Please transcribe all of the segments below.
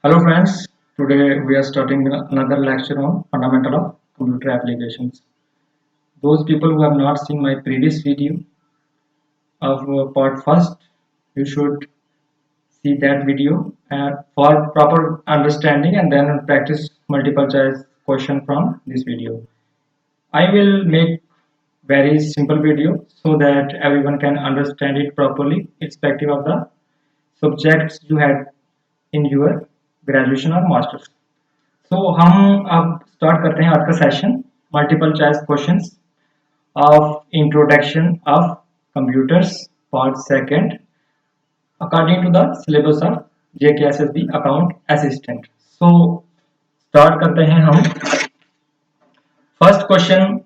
Hello friends, today we are starting another lecture on fundamental of computer applications. Those people who have not seen my previous video of part first, you should see that video for proper understanding and then practice multiple choice question from this video. I will make very simple video so that everyone can understand it properly irrespective of the subjects you had in your graduation or masters. हम अब start करते हैं आज का session multiple choice questions of introduction of computers part second according to the syllabus of JKSSB account assistant. So start करते हैं हम। First question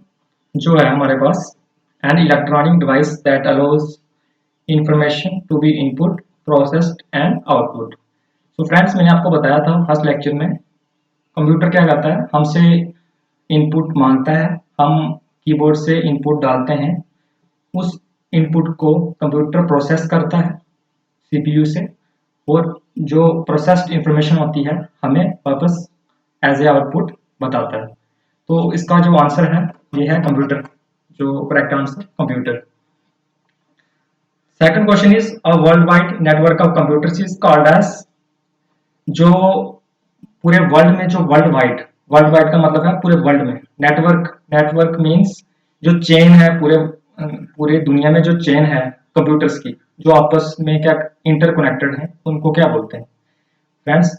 जो है हमारे पास, an electronic device that allows information to be input processed and output. So friends, मैंने आपको बताया था फर्स्ट लेक्चर में कंप्यूटर क्या करता है, हमसे इनपुट मांगता है, हम कीबोर्ड से इनपुट डालते हैं, उस इनपुट को कंप्यूटर प्रोसेस करता है सीपीयू से और जो प्रोसेस्ड इंफॉर्मेशन होती है हमें वापस एज ए आउटपुट बताता है। तो इसका जो आंसर है ये है कंप्यूटर, जो correct answer computer. Second question is a world wide network of computers is called as. जो पूरे वर्ल्ड में, जो वर्ल्ड वाइड का मतलब है पूरे वर्ल्ड में, नेटवर्क मींस जो चेन है, पूरे दुनिया में जो चेन है कंप्यूटर्स की, जो आपस में क्या इंटरकनेक्टेड है, उनको क्या बोलते हैं फ्रेंड्स?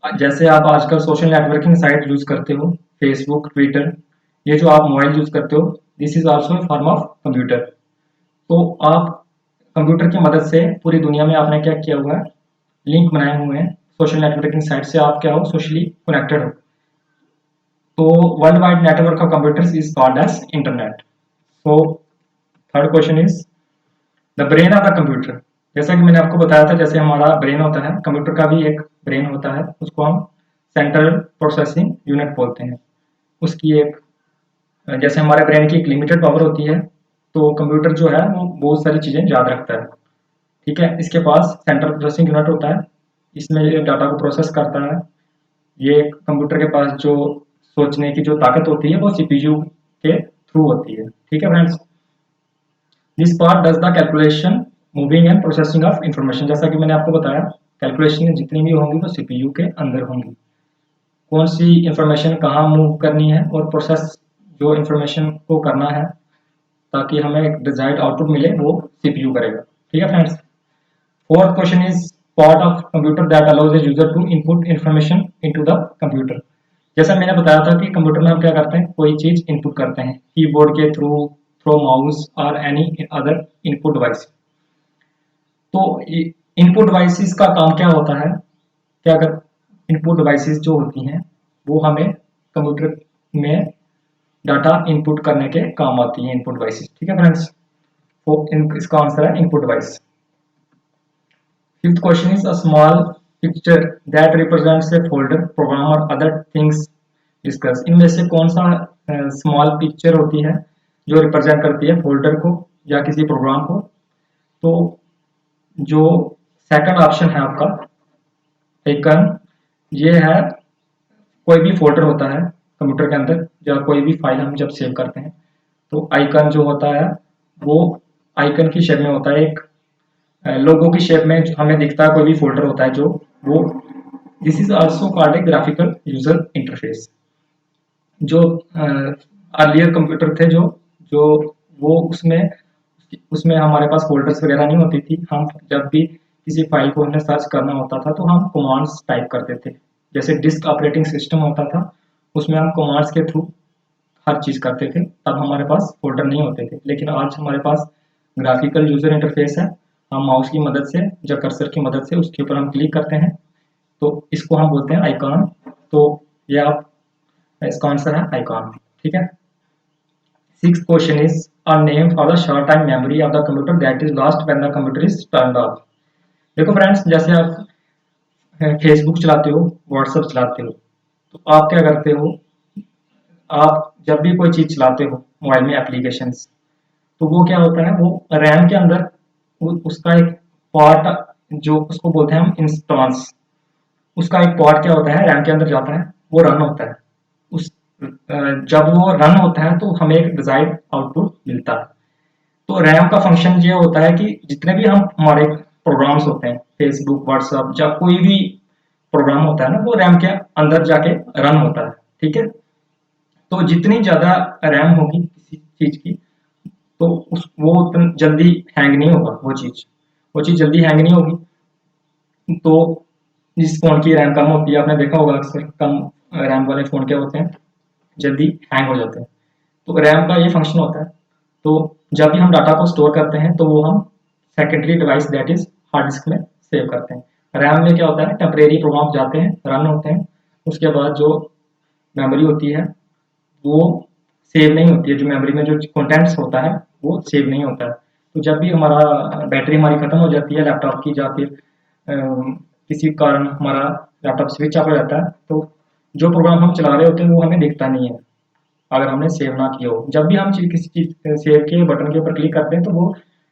जैसे आप आजकल सोशल नेटवर्किंग साइट यूज करते हो, फेसबुक, ट्विटर, ये जो आप मोबाइल यूज करते हो, this is also a form of computer. तो आप कंप्यूटर की मदद से पूरी दुनिया में आपने क्या किया हुआ है, लिंक बनाए हुए हैं, सोशल नेटवर्किंग साइट से आप क्या हो, सोशली कनेक्टेड हो। तो world wide network of computers is called as internet. So third question is the brain of the computer. जैसा कि मैंने आपको बताया था, जैसे हमारा ब्रेन होता है, कंप्यूटर का भी एक ब्रेन होता है, उसको हम सेंट्रल प्रोसेसिंग यूनिट बोलते हैं। उसकी एक, जैसे हमारे ब्रेन की एक लिमिटेड पावर होती है, तो कंप्यूटर जो है वो बहुत सारी चीजें याद रखता है। ठीक है, इसके पास सेंट्रल प्रोसेसिंग यूनिट होता है, इसमें ये डाटा को प्रोसेस करता है। ये कंप्यूटर के पास जो सोचने की जो ताकत होती है वो सीपीयू के थ्रू होती है। ठीक है friends, this part does the calculation, moving and processing of information. जैसा कि मैंने आपको बताया, कैलकुलेशन जितनी भी होंगी वो सीपीयू के अंदर होंगी। कौन सी इंफॉर्मेशन कहाँ मूव करनी है और प्रोसेस जो इंफॉर्मेशन को करना है ताकि हमें एक डिजायर्ड आउटपुट मिले, वो सीपीयू करेगा। ठीक है friends. Fourth question is part of computer that allows the user to input information into the computer. जैसा मैंने बताया था कि कंप्यूटर में हम क्या करते हैं, कोई चीज इनपुट करते हैं कीबोर्ड के थ्रू माउस और एनी अदर इनपुट डिवाइस। तो इनपुट डिवाइसेस का काम क्या होता है, क्या कर इनपुट डिवाइसेस जो होती हैं वो हमें कंप्यूटर में डाटा इनपुट करने के काम आती हैं, इनपुट डिवाइसेस। ठीक है फ्रेंड्स, तो इसका आंसर है input device. Fifth question is a small picture that represents a folder, program or other things discussed। इनमें से कौन सा स्मॉल पिक्चर होती है जो रिप्रेजेंट करती है फोल्डर को या किसी प्रोग्राम को? तो जो सेकंड ऑप्शन है आपका आइकन, ये है कोई भी फोल्डर होता है कंप्यूटर के अंदर, या कोई भी फाइल हम जब सेव करते हैं तो आइकन जो होता है वो आइकन की शेप में होता है, एक लोगों की शेप में हमें दिखता है, कोई भी फोल्डर होता है जो वो, this is also called a graphical user interface. जो अर्लियर कंप्यूटर थे जो जो वो उसमें हमारे पास फोल्डर्स वगैरह नहीं होती थी। हम जब भी किसी फाइल को हमें सर्च करना होता था तो हम कमांड्स टाइप करते थे। जैसे डिस्क ऑपरेटिंग सिस्टम होता था, उसमें हम कमांड्स के थ्रू हर चीज करते थे, तब हमारे पास फोल्डर नहीं होते थे। लेकिन आज हमारे पास ग्राफिकल यूजर इंटरफेस है, हम माउस की मदद से या कर्सर की मदद से उसके ऊपर हम क्लिक करते हैं, तो इसको हम बोलते हैं आइकॉन। तो ये आप, इसका आंसर है आइकॉन। ठीक है। Sixth question is a name for the short time memory of the computer that is lost when the computer is turned of. देखो फ्रेंड्स, जैसे आप फेसबुक चलाते हो, व्हाट्सएप चलाते हो, तो आप क्या करते हो, आप जब भी कोई चीज चलाते हो मोबाइल में एप्लीकेशंस, तो वो क्या होता है, वो रैम के अंदर उसका एक पार्ट, जो उसको बोलते हैं हम इंस्टेंस, उसका एक पार्ट क्या होता है, रैम के अंदर जाता है, वो रन होता है। उस जब वो रन होता है तो हमें एक डिजायर्ड आउटपुट मिलता है। तो रैम का फंक्शन ये होता है कि जितने भी हम हमारे प्रोग्राम्स होते हैं, फेसबुक, व्हाट्सएप या कोई भी प्रोग्राम होता है ना, वो रैम के अंदर जाके रन होता है। ठीक है, तो जितनी ज्यादा रैम होगी किसी चीज की, तो उस वो उतनी जल्दी हैंग नहीं होगा वो चीज जल्दी हैंग नहीं होगी। तो जिस फोन की रैम कम होती है, आपने देखा होगा अक्सर कम रैम वाले फोन क्या होते हैं, जल्दी हैंग हो जाते हैं। तो रैम का ये फंक्शन होता है। तो जब भी हम डाटा को स्टोर करते हैं तो वो हम secondary device that is hard disk में सेव करते हैं। रैम में क्या होता है, टेम्परेरी प्रोग्राम जाते हैं, रन होते हैं, उसके बाद जो मेमोरी होती है वो सेव नहीं होती है, जो मेमोरी में जो कंटेंट्स होता है वो सेव नहीं होता है। तो जब भी हमारा बैटरी हमारी खत्म हो जाती है लैपटॉप की, या फिर किसी कारण हमारा लैपटॉप स्विच ऑफ हो जाता है, तो जो प्रोग्राम हम चला रहे होते हैं वो हमें दिखता नहीं है अगर हमने सेव ना किया हो। जब भी हम किसी चीज सेव के बटन के ऊपर क्लिक करते हैं तो वो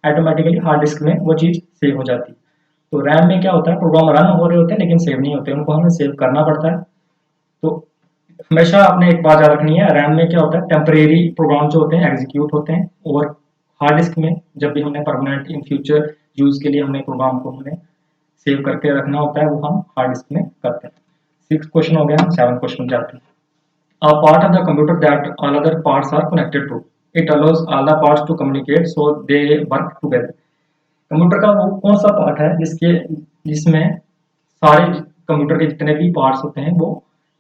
ऑटोमेटिकली हार्ड डिस्क में वो चीज सेव हो जाती है। तो रैम में क्या होता है, प्रोग्राम रन हो रहे होते हैं लेकिन सेव नहीं होते, उनको हमें सेव करना पड़ता है। तो हमेशा आपने एक बात याद रखनी है, रैम में क्या होता है, टेम्परेरी प्रोग्राम जो होते हैं एग्जीक्यूट होते हैं, और हार्ड डिस्क में जब भी हमने परमानेंट इन फ्यूचर यूज के लिए हमने प्रोग्राम को हमें सेव करके रखना होता है, वो हम हार्ड डिस्क में करते हैं। 6 क्वेश्चन हो गया, हम 7 क्वेश्चन जाते हैं। A part of the computer that all other parts are connected to. It allows all the parts to communicate so they work together. Computer का वो कौन सा पार्ट है जिसमें सारे कंप्यूटर के जितने भी पार्ट्स होते हैं वो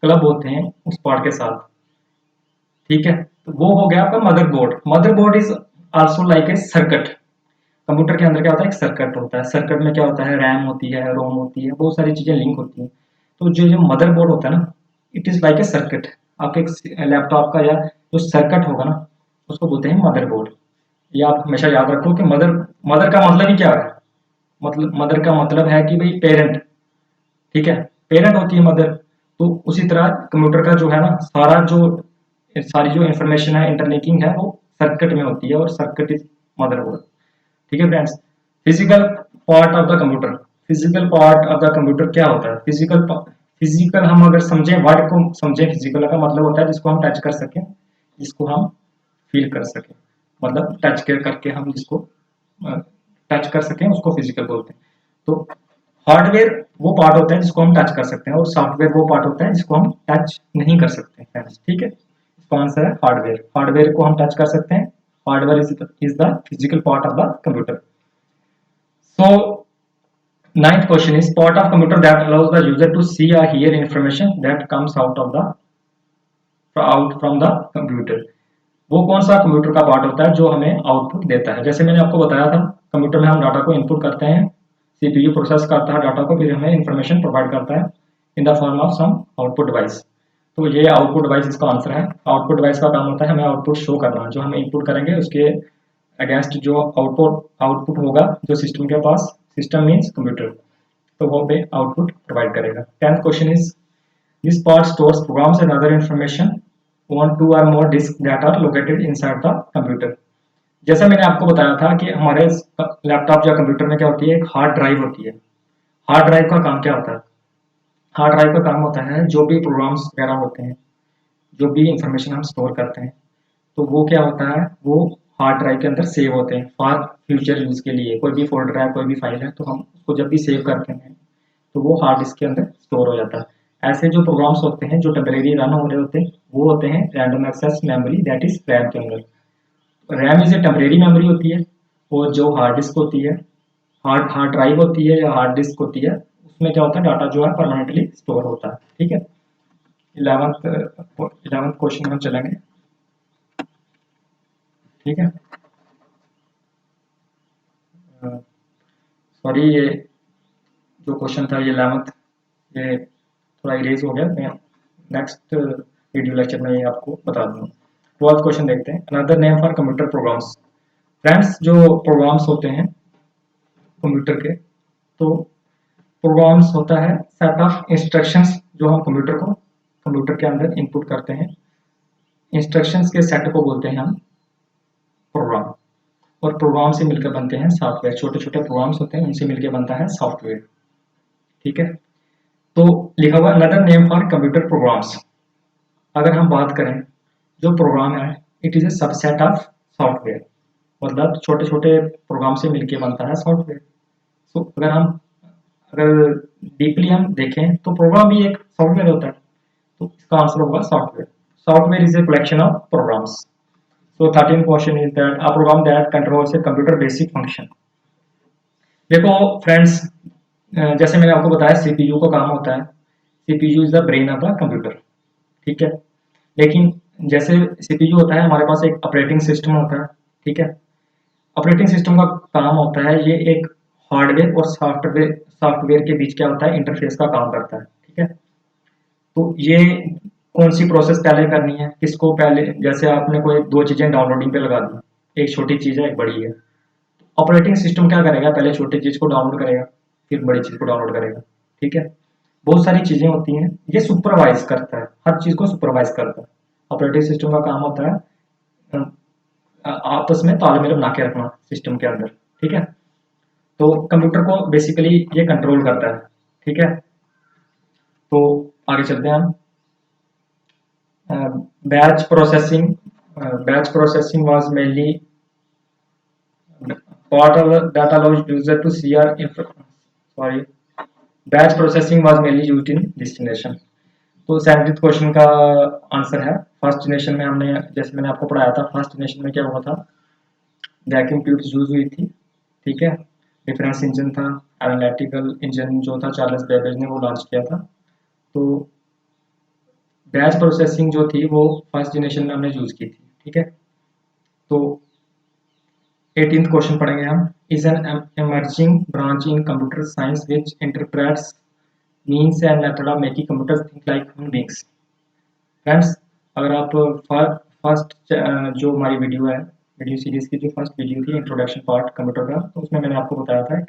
क्लब होते हैं उस पार्ट के साथ। ठीक है, तो वो हो गया आपका motherboard. Motherboard is also like a circuit. Computer के अंदर क्या होता है, एक सर्किट होता है। सर्किट में क्या होता है, रैम होती है, रोम होती है, बहुत सारी चीजें लिंक होती हैं। तो जो जो मदरबोर्ड होता है ना, it is like a circuit. आपके लैपटॉप का या जो सर्किट होगा ना, उसको बोलते हैं मदरबोर्ड। ये आप हमेशा याद रखो कि मदर मदर का मतलब ही क्या है, मतलब मदर का मतलब है कि भाई पेरेंट। ठीक है, पेरेंट होती है मदर। तो उसी तरह कंप्यूटर का जो है ना, सारी जो इंफॉर्मेशन है, इंटरलिंकिंग है, वो सर्किट में होती है, और सर्किट इज मदरबोर्ड। ठीक है friends. Physical part of the computer. Physical part of the computer क्या होता है, फिजिकल हम अगर समझें, वर्ड को समझें, फिजिकल का मतलब होता है जिसको हम टच कर सकें, जिसको हम फील कर सकें, मतलब टच करके हम जिसको टच कर सकें उसको फिजिकल बोलते हैं। तो हार्डवेयर वो पार्ट होता है जिसको हम टच कर सकते हैं, और सॉफ्टवेयर वो पार्ट होता है जिसको हम टच नहीं कर सकते फ्रेंड्स। ठीक है, इसका आंसर है हार्डवेयर। हार्डवेयर को हम टच कर सकते हैं। Hardware is the physical part of the computer. So, ninth question is part of computer that allows the user to see or hear information that comes out from the computer. वो कौन सा computer का part होता है जो हमें output देता है। जैसे मैंने आपको बताया था, कंप्यूटर में हम डाटा को इनपुट करते हैं, सीपीयू प्रोसेस करता है डाटा को, फिर हमें इंफॉर्मेशन प्रोवाइड करता है in the form of some output device. तो ये आउटपुट डिवाइस इसका आंसर है। आउटपुट डिवाइस का काम होता है हमें आउटपुट शो करना, जो हम इनपुट करेंगे उसके अगेंस्ट जो आउटपुट आउटपुट होगा जो सिस्टम के पास, सिस्टम मीन्स कंप्यूटर, तो वो पे आउटपुट प्रोवाइड करेगा। 10th question is this part stores programs and other information on 2 or more disk that are located inside the computer. जैसा मैंने आपको बताया था कि हमारे लैपटॉप या कंप्यूटर में क्या होती है, एक हार्ड ड्राइव होती है। हार्ड ड्राइव का काम क्या होता है, हार्ड ड्राइव का काम होता है जो भी प्रोग्राम्स वगैरह होते हैं, जो भी इंफॉर्मेशन हम स्टोर करते हैं, तो वो क्या होता है, वो हार्ड ड्राइव के अंदर सेव होते हैं फॉर फ्यूचर यूज के लिए। कोई भी फोल्डर है, कोई भी फाइल है, तो हम उसको जब भी सेव करते हैं तो वो हार्ड डिस्क के अंदर स्टोर हो जाता है। ऐसे जो प्रोग्राम्स होते हैं जो टेम्परेरी रन हो रहे होते हैं, वो होते हैं random access memory that is RAM के अंदर। RAM is a temporary memory होती है, और जो हार्ड डिस्क होती है, हार्ड हार्ड ड्राइव होती है या हार्ड डिस्क होती है, उसमें क्या होता है, डाटा जो है परमानेंटली स्टोर होता है। ठीक है, 11th क्वेश्चन में हम चलेंगे। ठीक है, सॉरी ये जो क्वेश्चन था ये 11th, ये थोड़ा इरेज हो गया, मैं नेक्स्ट वीडियो लेक्चर में ये आपको बता दूंगा। 12th क्वेश्चन देखते हैं, another name for computer programs. Friends, जो प्रोग्राम्स होते हैं कंप्यूटर के, तो प्रोग्राम्स होता है सेट ऑफ इंस्ट्रक्शंस जो हम कंप्यूटर के अंदर इनपुट करते हैं। इंस्ट्रक्शंस के सेट को बोलते हैं हम प्रोग्राम, और प्रोग्राम से मिलकर बनते हैं सॉफ्टवेयर। छोटे छोटे प्रोग्राम्स होते हैं, उनसे मिलकर बनता है सॉफ्टवेयर। ठीक है, तो लिखा हुआ another name for computer programs. अगर हम बात करें जो प्रोग्राम है, it is a subset of software, मतलब छोटे छोटे प्रोग्राम से मिलके बनता है सॉफ्टवेयर। तो अगर डीपली हम देखें तो प्रोग्राम भी एक सॉफ्टवेयर होता है, तो इसका आंसर होगा software. Software is a collection of programs. So 13 question is that a program that controls a computer basic function. देखो फ्रेंड्स, जैसे मैंने आपको बताया सीपीयू का काम होता है, CPU is the brain of the computer, ठीक है। लेकिन जैसे सीपीयू होता है, हमारे पास एक ऑपरेटिंग सिस्टम होता है, ठीक है। ऑपरेटिंग सिस्टम का काम होता है, ये एक हार्डवेयर और सॉफ्टवेयर सॉफ्टवेयर के बीच क्या होता है, इंटरफेस का काम करता है, ठीक है। तो ये कौन सी प्रोसेस पहले करनी है, किसको पहले, जैसे आपने कोई दो चीजें डाउनलोडिंग पे लगा दी, एक छोटी चीज है एक बड़ी है, ऑपरेटिंग सिस्टम क्या करेगा, पहले छोटी चीज को डाउनलोड करेगा, फिर बड़ी चीज को डाउनलोड करेगा, ठीक है। बहुत सारी चीजें होती हैं, ये सुपरवाइज करता है, हर चीज को सुपरवाइज करता है। ऑपरेटिंग सिस्टम का काम होता है आपस में तालमेल बना के रखना सिस्टम के अंदर, ठीक है। तो कंप्यूटर को बेसिकली ये कंट्रोल करता है, ठीक है। तो आगे चलते हैं हम। Batch processing, batch processing was mainly part of that allows user to see our sorry, batch processing was mainly used in this generation। तो 70th क्वेश्चन का आंसर है, फर्स्ट जनरेशन में हमने, जैसे मैंने आपको पढ़ाया था, फर्स्ट जनरेशन में क्या हुआ था, वैक्यूम ट्यूब्स यूज हुई थी, ठीक है। डिफरेंस इंजन था, एनालिटिकल इंजन जो था चार्ल्स बेबेज ने वो लॉन्च किया था। तो बैच प्रोसेसिंग जो थी वो फर्स्ट जनरेशन में हमने यूज की थी, ठीक है। तो 18th क्वेश्चन पढ़ेंगे हम। Is an emerging branch in computer science which interprets means and method of making computers think like human beings। Friends, अगर आप फर्स्ट जो हमारी वीडियो है, वीडियो सीरीज की जो फर्स्ट वीडियो थी इंट्रोडक्शन पार्ट कंप्यूटर का, तो उसमें मैंने आपको बताया था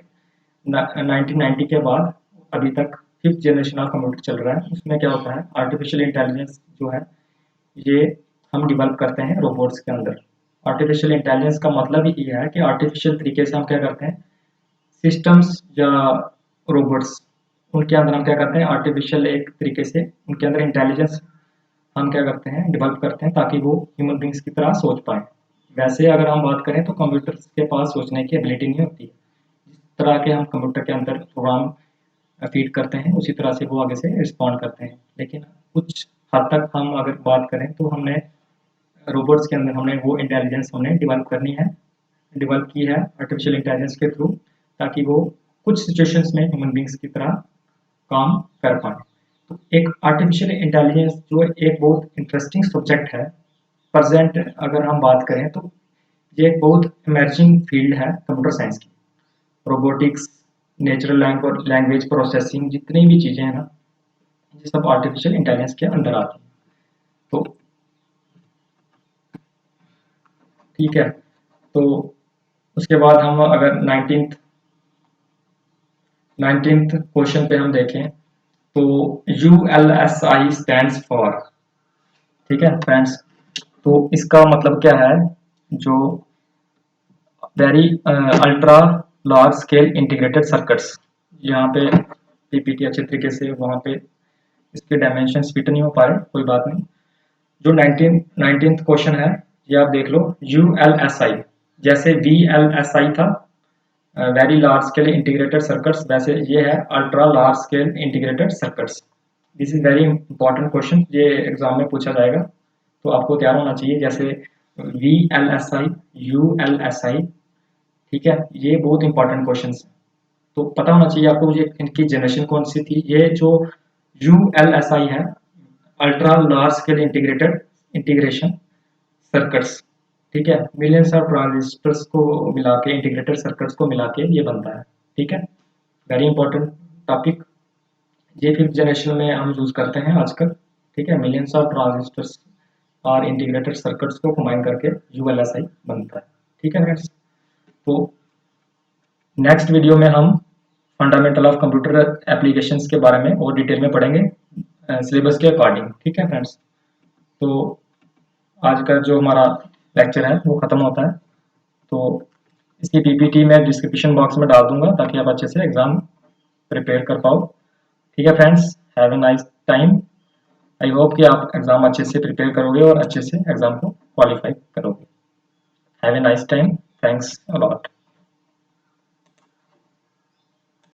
1990 के बाद अभी तक फिफ्थ जनरेशन ऑफ कंप्यूटर चल रहा है। उसमें क्या होता है, आर्टिफिशियल इंटेलिजेंस जो है ये हम डेवलप करते हैं रोबोट्स के अंदर। आर्टिफिशियल इंटेलिजेंस का मतलब ही ये है कि आर्टिफिशियल तरीके से हम क्या करते हैं, सिस्टम्स या रोबोट्स, उनके अंदर हम क्या करते हैं, आर्टिफिशियल एक तरीके से उनके अंदर इंटेलिजेंस हम क्या करते हैं, डेवलप करते हैं, ताकि वो ह्यूमन बींग्स की तरह सोच पाए। वैसे अगर हम बात करें तो कंप्यूटर्स के पास सोचने की एबिलिटी नहीं होती। जिस तरह के हम कंप्यूटर के अंदर प्रोग्राम फीड करते हैं उसी तरह से वो आगे से रिस्पॉन्ड करते हैं। लेकिन कुछ हद तक हम अगर बात करें तो हमने रोबोट्स के अंदर हमने वो इंटेलिजेंस हमने डेवलप की है आर्टिफिशियल इंटेलिजेंस के थ्रू, ताकि वो कुछ सिचुएशंस में ह्यूमन बींग्स की तरह काम कर पाए। तो एक आर्टिफिशियल इंटेलिजेंस जो एक बहुत इंटरेस्टिंग सब्जेक्ट है, प्रेजेंट अगर हम बात करें तो ये एक बहुत इमर्जिंग फील्ड है कंप्यूटर साइंस की। रोबोटिक्स, नेचुरल लैंग्वेज प्रोसेसिंग, जितनी भी चीज़ें हैं ना, ये सब आर्टिफिशियल इंटेलिजेंस के अंदर आती हैं। तो ठीक है, तो उसके बाद हम अगर 19th क्वेश्चन पे हम देखें तो ULSI स्टैंड्स फॉर, ठीक है फ्रेंड्स। तो इसका मतलब क्या है, जो very ultra large scale integrated circuits, यहाँ पे पीपीटी अच्छे तरीके से वहाँ पे इसके डायमेंशन फिट नहीं हो पा रहे, कोई बात नहीं। जो 19th क्वेश्चन है ये आप देख लो, ULSI, जैसे VLSI था very large scale integrated circuits, वैसे ये है ultra large scale integrated circuits. This is very important question, ये एग्जाम में पूछा जाएगा, तो आपको तैयार होना चाहिए। जैसे VLSI, ULSI, ठीक है, ये बहुत इंपॉर्टेंट क्वेश्चन है, तो पता होना चाहिए आपको ये इनकी जनरेशन कौन सी थी। ये जो ULSI है, ultra large scale integration circuits, ठीक है, मिलियंस ऑफ ट्रांजिस्टर्स को मिला के, इंटीग्रेटेड सर्किट्स को मिला के ये बनता है, ठीक है। वेरी इंपॉर्टेंट टॉपिक, ये फिफ्थ जनरेशन में हम यूज करते हैं आजकल, ठीक है। मिलियंस ऑफ ट्रांजिस्टर्स और इंटीग्रेटेड सर्किट्स को कंबाइन करके ULSI बनता है, ठीक है फ्रेंड्स। तो नेक्स्ट वीडियो में हम फंडामेंटल ऑफ कंप्यूटर एप्लीकेशंस के बारे में और डिटेल में पढ़ेंगे सिलेबस के अकॉर्डिंग, ठीक है फ्रेंड्स। तो आज का जो हमारा लेक्चर है वो ख़त्म होता है, तो इसकी पीपीटी मैं डिस्क्रिप्शन बॉक्स में डाल दूंगा ताकि आप अच्छे से एग्ज़ाम प्रिपेयर कर पाओ। ठीक है friends, have a nice time. I hope कि आप एग्जाम अच्छे से प्रिपेयर करोगे और अच्छे से एग्जाम को क्वालिफाई करोगे। Have a nice time, thanks a lot.